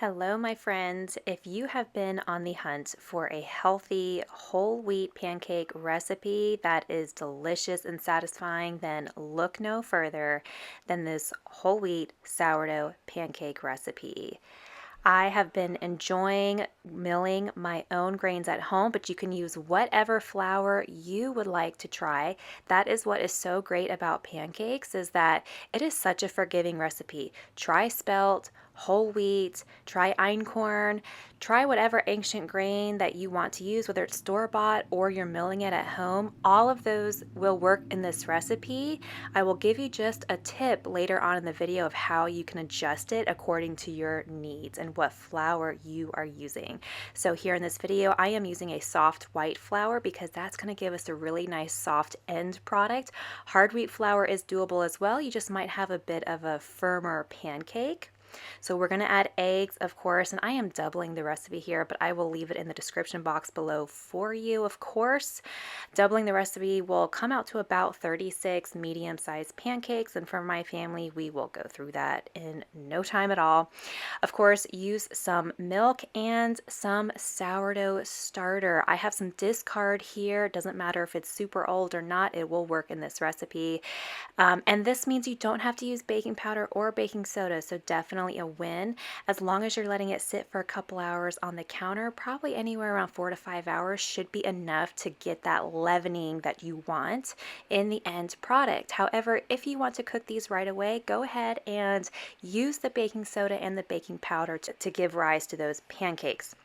Hello, my friends. If you have been on the hunt for a healthy whole wheat pancake recipe that is delicious and satisfying, then look no further than this whole wheat sourdough pancake recipe. I have been enjoying milling my own grains at home, but you can use whatever flour you would like to try. That is what is so great about pancakes is that it is such a forgiving recipe. Try spelt, whole wheat, try einkorn, try whatever ancient grain that you want to use, whether it's store-bought or you're milling it at home. All of those will work in this recipe. I will give you just a tip later on in the video of how you can adjust it according to your needs and what flour you are using. So here in this video, I am using a soft white flour because that's going to give us a really nice soft end product. Hard wheat flour is doable as well. You just might have a bit of a firmer pancake. So we're going to add eggs, of course, and I am doubling the recipe here, but I will leave it in the description box below for you, of course. Doubling the recipe will come out to about 36 medium-sized pancakes, and for my family, we will go through that in no time at all. Of course, use some milk and some sourdough starter. I have some discard here. It doesn't matter if it's super old or not, it will work in this recipe. And this means you don't have to use baking powder or baking soda, so definitely a win. As long as you're letting it sit for a couple hours on the counter, probably anywhere around 4 to 5 hours should be enough to get that leavening that you want in the end product. However, if you want to cook these right away, go ahead and use the baking soda and the baking powder to give rise to those pancakes.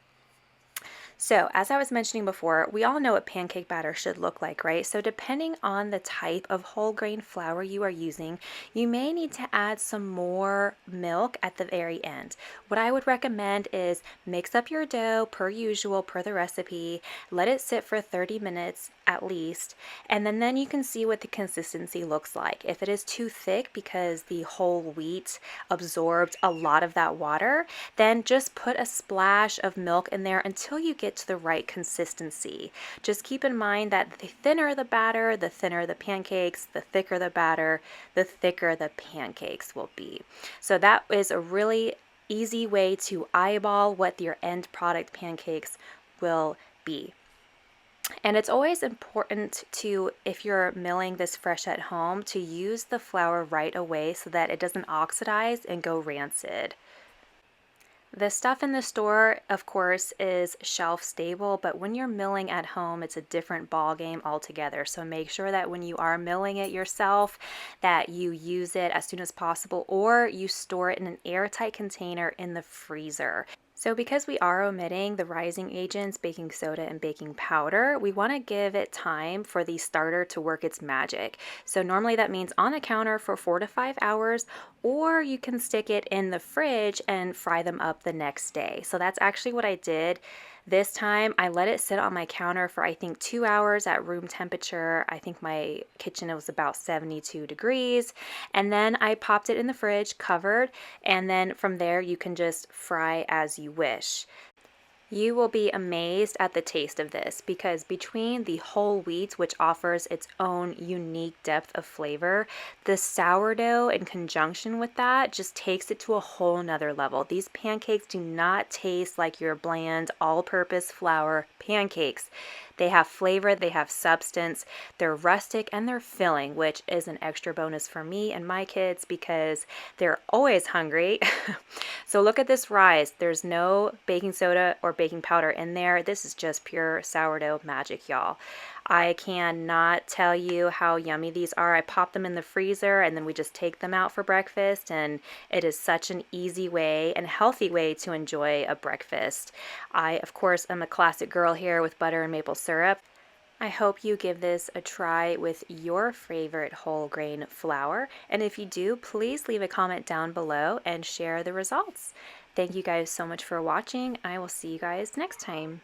So, as I was mentioning before, we all know what pancake batter should look like, right? So, depending on the type of whole grain flour you are using, you may need to add some more milk at the very end. What I would recommend is mix up your dough per usual, per the recipe, let it sit for 30 minutes at least, and then you can see what the consistency looks like. If it is too thick because the whole wheat absorbed a lot of that water, then just put a splash of milk in there until you get to the right consistency. Just keep in mind that the thinner the batter, the thinner the pancakes, the thicker the batter, the thicker the pancakes will be. So that is a really easy way to eyeball what your end product pancakes will be. And it's always important to, if you're milling this fresh at home, to use the flour right away so that it doesn't oxidize and go rancid. The stuff in the store, of course, is shelf stable, but when you're milling at home, it's a different ball game altogether. So make sure that when you are milling it yourself, that you use it as soon as possible, or you store it in an airtight container in the freezer. So because we are omitting the rising agents, baking soda and baking powder, we want to give it time for the starter to work its magic. So normally that means on the counter for 4 to 5 hours, or you can stick it in the fridge and fry them up the next day. So that's actually what I did. This time I let it sit on my counter for I think 2 hours at room temperature. I think my kitchen was about 72 degrees. And then I popped it in the fridge covered, and then from there you can just fry as you wish. You will be amazed at the taste of this because between the whole wheat, which offers its own unique depth of flavor, the sourdough in conjunction with that just takes it to a whole nother level. These pancakes do not taste like your bland all-purpose flour pancakes. They have flavor, they have substance, they're rustic, and they're filling, which is an extra bonus for me and my kids because they're always hungry. So look at this rise. There's no baking soda or baking powder in there. This is just pure sourdough magic, y'all. I cannot tell you how yummy these are. I pop them in the freezer and then we just take them out for breakfast, and it is such an easy way and healthy way to enjoy a breakfast. I, of course, am a classic girl here with butter and maple syrup. I hope you give this a try with your favorite whole grain flour, and if you do, please leave a comment down below and share the results. Thank you guys so much for watching. I will see you guys next time.